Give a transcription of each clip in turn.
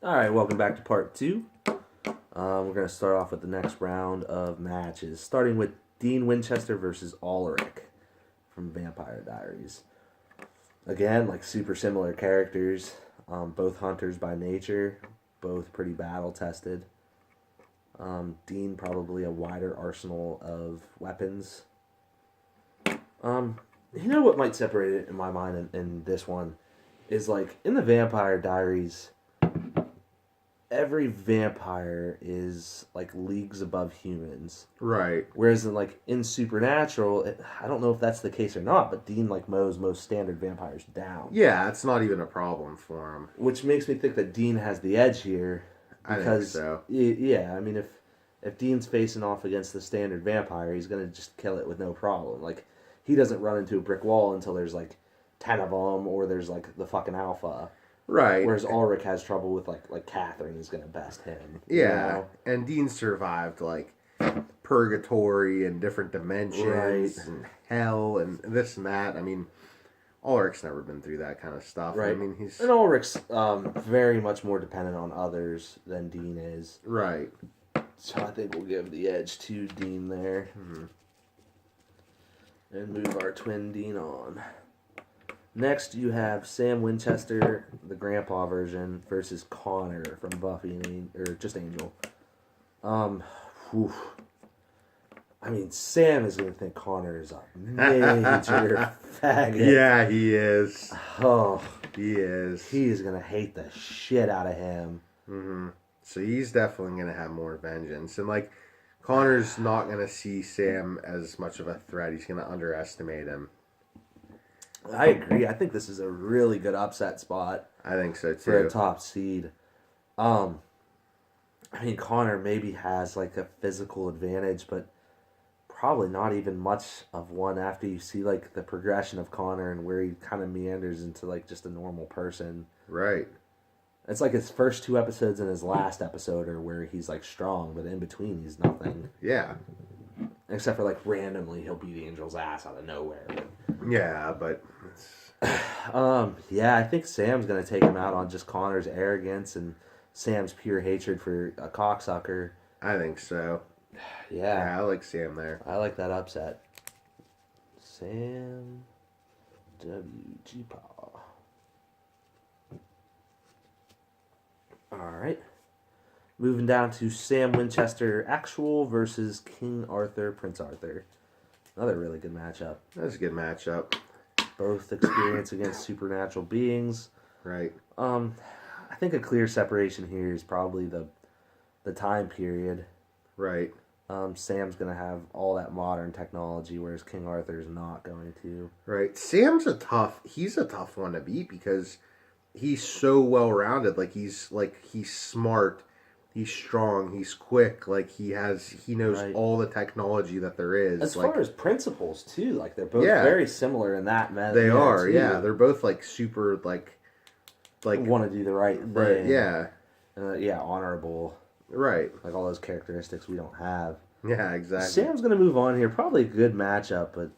All right, welcome back to part two. We're going to start off with the next round of matches, starting with Dean Winchester versus Ulrich from Vampire Diaries. Again, like super similar characters, both hunters by nature, both pretty battle tested. Dean probably a wider arsenal of weapons. You know what might separate it in my mind in this one is like in the Vampire Diaries every vampire is like leagues above humans. Right. Whereas in Supernatural, I don't know if that's the case or not, but Dean like mows most standard vampires down. Yeah, it's not even a problem for him. Which makes me think that Dean has the edge here. Because, I think so. Yeah, I mean if Dean's facing off against the standard vampire, he's gonna just kill it with no problem. Like he doesn't run into a brick wall until there's like 10 of them or there's like the fucking alpha. Right. Whereas Ulrich has trouble with like Catherine is gonna best him. Yeah. You know? And Dean survived like purgatory and different dimensions and hell and this and that. I mean, Ulrich's never been through that kind of stuff. Right. I mean, he's... And Ulrich's very much more dependent on others than Dean is. Right. So I think we'll give the edge to Dean there. Mm-hmm. And move our twin Dean on. Next, you have Sam Winchester, the grandpa version, versus Connor from Buffy or just Angel. Whew. I mean, Sam is going to think Connor is a major faggot. Yeah, he is. Oh, he is. He is going to hate the shit out of him. Mm-hmm. So he's definitely going to have more vengeance. And, like, Connor's not going to see Sam as much of a threat. He's going to underestimate him. I agree. I think this is a really good upset spot. I think so, too. For a top seed. I mean, Connor maybe has, like, a physical advantage, but probably not even much of one after you see, like, the progression of Connor and where he kind of meanders into, like, just a normal person. Right. It's like his first 2 episodes and his last episode are where he's, like, strong, but in between he's nothing. Yeah. Except for, like, randomly he'll beat Angel's ass out of nowhere. Yeah, but... Yeah, I think Sam's going to take him out on just Connor's arrogance and Sam's pure hatred for a cocksucker. I think so. Yeah. I like Sam there. I like that upset. Sam W.G. Paul. Alright. Moving down to Sam Winchester Actual versus King Arthur, Prince Arthur. Another really good matchup. That's a good matchup. Both experience against supernatural beings. Right. I think a clear separation here is probably the time period. Right. Sam's going to have all that modern technology, whereas King Arthur's not going to. Right. Sam's he's a tough one to beat because he's so well-rounded. He's smart, he's strong, he's quick, he knows all the technology that there is. As far as principles, too, they're both very similar in that manner. They are, too. Yeah. They're both, super, want to do the right thing. Right, yeah. Honorable. Right. All those characteristics we don't have. Yeah, exactly. Sam's going to move on here. Probably a good matchup, but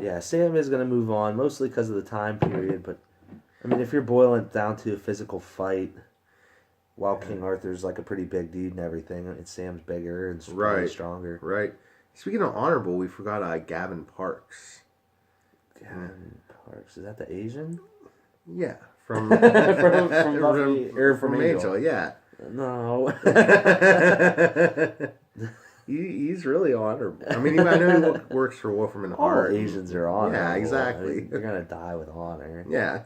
yeah, Sam is going to move on, mostly because of the time period. But, I mean, if you're boiling it down to a physical fight, while King Arthur's a pretty big dude and everything, and Sam's bigger and stronger. Right. Speaking of honorable, we forgot Gavin Parks. Gavin Parks. Is that the Asian? Yeah. From Buffy, or from Angel, yeah. No. He's really honorable. I mean, I know he works for Wolfram and Hart. All Asians are honorable. Yeah, exactly. I mean, they're going to die with honor. Yeah.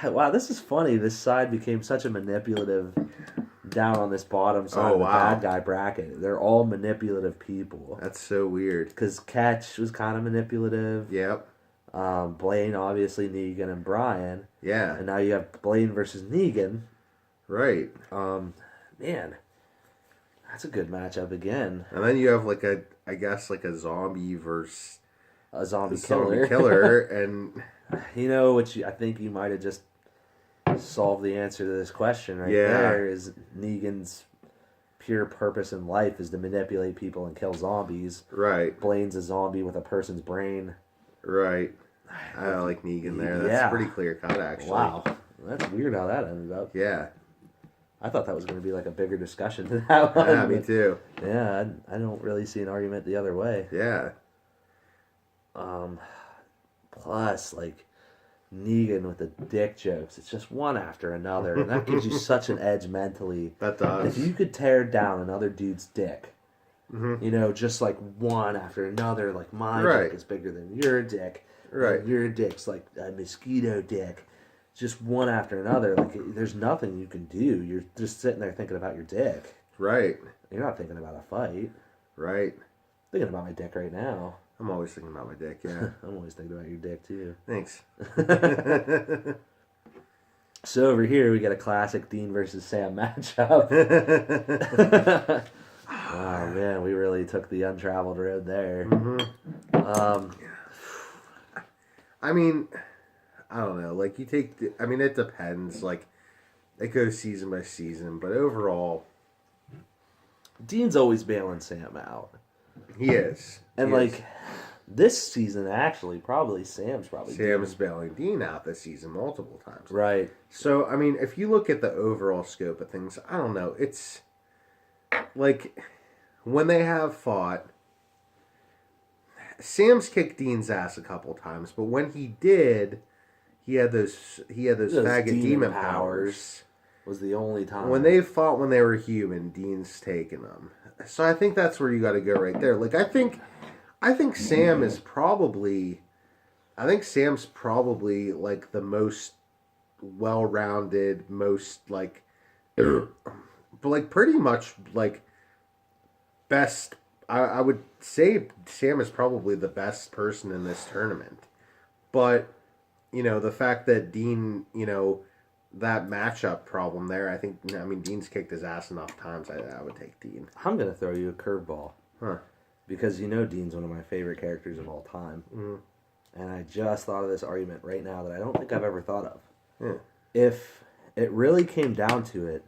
Wow, this is funny. This side became such a manipulative down on this bottom side of the bad guy bracket. They're all manipulative people. That's so weird. Because Ketch was kind of manipulative. Yep. Blaine, obviously, Negan, and Brian. Yeah. And now you have Blaine versus Negan. Right. Man, that's a good matchup again. And then you have a zombie versus a zombie killer. Killer, and you know what? I think you might have just solved the answer to this question right there. Is Negan's pure purpose in life is to manipulate people and kill zombies. Right. Blaine's a zombie with a person's brain. Right. I like Negan there. That's Yeah. pretty clear cut, actually. Wow. That's weird how that ended up. Yeah. I thought that was going to be like a bigger discussion than that one. Yeah, me too. Yeah, I don't really see an argument the other way. Yeah. Plus, like, Negan with the dick jokes. It's just one after another, and that gives you such an edge mentally. That does. If you could tear down another dude's dick, you know, just like one after another, like my dick is bigger than your dick, right? And your dick's like a mosquito dick. Just one after another, like there's nothing you can do. You're just sitting there thinking about your dick. Right. You're not thinking about a fight. Right. Thinking about my dick right now. I'm always thinking about my dick, yeah. I'm always thinking about your dick, too. Thanks. So over here, we got a classic Dean versus Sam matchup. Oh, man, we really took the untraveled road there. Mm-hmm. I mean, I don't know. Like, it depends. Like, it goes season by season. But overall, Dean's always bailing Sam out. He is. And, this season, actually, Sam's bailing Dean out this season multiple times. Right. So, I mean, if you look at the overall scope of things, I don't know. It's, like, when they have fought, Sam's kicked Dean's ass a couple times, but when he did, he had those faggot demon powers. Was the only time. When they fought when they were human, Dean's taken them. So I think that's where you got to go right there. Like, I think Sam is probably, Sam's probably like the most well-rounded, most like, but like pretty much like best. I would say Sam is probably the best person in this tournament. But, you know, the fact that Dean, you know, that matchup problem there, Dean's kicked his ass enough times. I would take Dean. I'm going to throw you a curveball. Huh. Because you know Dean's one of my favorite characters of all time. Mm. And I just thought of this argument right now that I don't think I've ever thought of. Mm. If it really came down to it,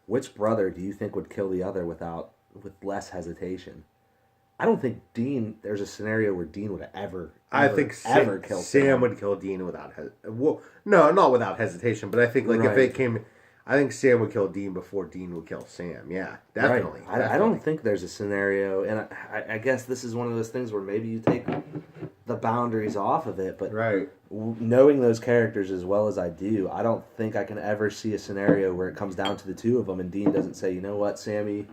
which brother do you think would kill the other with less hesitation? I don't think there's a scenario where Dean would ever kill Sam. Sam would kill Dean without not without hesitation, but I think if it came, I think Sam would kill Dean before Dean would kill Sam. Yeah, definitely. Right. I don't think there's a scenario, and I guess this is one of those things where maybe you take the boundaries off of it, but knowing those characters as well as I do, I don't think I can ever see a scenario where it comes down to the two of them and Dean doesn't say, you know what, Sammy,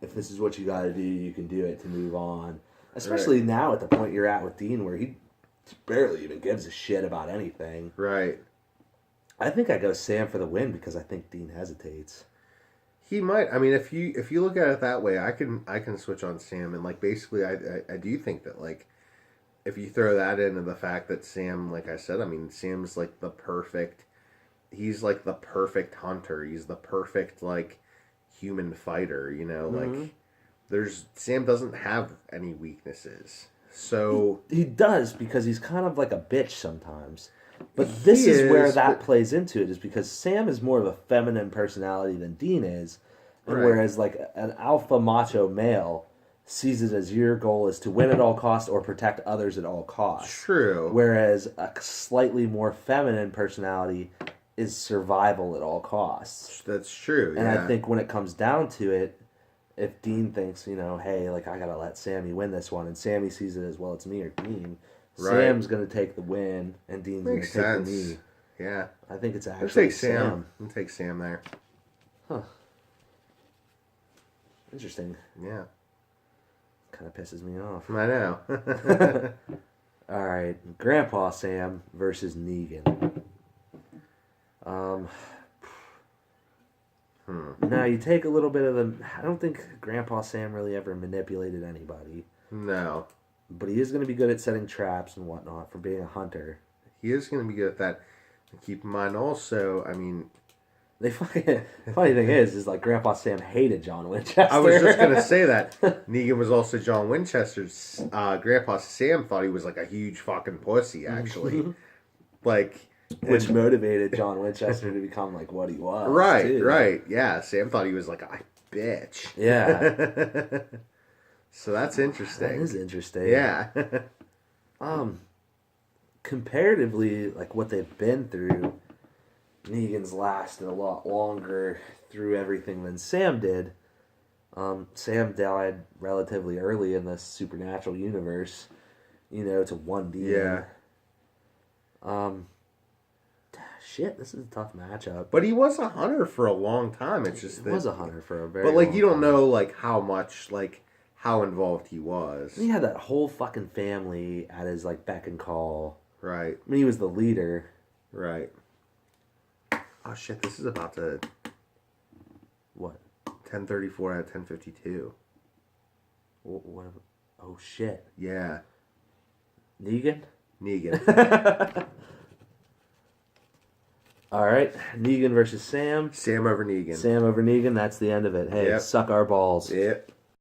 if this is what you got to do, you can do it to move on. Especially now at the point you're at with Dean where he barely even gives a shit about anything. Right. I think I go Sam for the win because I think Dean hesitates. He might. I mean, if you look at it that way, I can switch on Sam, and like basically, I do think that like if you throw that into the fact that Sam, like I said, I mean, Sam's like the perfect. He's like the perfect hunter. He's the perfect like human fighter. You know, like Sam doesn't have any weaknesses. So he does because he's kind of like a bitch sometimes. But this is where that plays into it, is because Sam is more of a feminine personality than Dean is. And whereas like an alpha macho male sees it as your goal is to win at all costs or protect others at all costs. True. Whereas a slightly more feminine personality is survival at all costs. That's true, And I think when it comes down to it, if Dean thinks, you know, hey, like I gotta let Sammy win this one, and Sammy sees it as, well, it's me or Dean, Sam's going to take the win, and Dean's going to take the knee. Yeah. I think it's actually Sam. I'll take Sam there. Huh. Interesting. Yeah. Kind of pisses me off. I know. All right. Grandpa Sam versus Negan. Now, you take a little bit of the... I don't think Grandpa Sam really ever manipulated anybody. No. But he is going to be good at setting traps and whatnot for being a hunter. He is going to be good at that. And keep in mind also, I mean... The funny thing is like Grandpa Sam hated John Winchester. I was just going to say that. Negan was also John Winchester's... Grandpa Sam thought he was like a huge fucking pussy, actually. Which motivated John Winchester to become like what he was. Right, too. right. Yeah, Sam thought he was like a bitch. Yeah. So that's interesting. That is interesting. Yeah. comparatively, like what they've been through, Negan's lasted a lot longer through everything than Sam did. Sam died relatively early in the Supernatural universe, to one demon. Yeah. Shit, this is a tough matchup. But he was a hunter for a long time. It's just he was a hunter for a very. But like long you don't time. know like how much like how involved he was. He had that whole fucking family at his like beck and call. Right. I mean, he was the leader. Right. Oh shit! This is about to. What? 10:34 out of 10:52. What? Oh shit! Yeah. Negan. All right, Negan versus Sam. Sam over Negan. Sam over Negan. That's the end of it. Hey, Yep. suck our balls. Yep.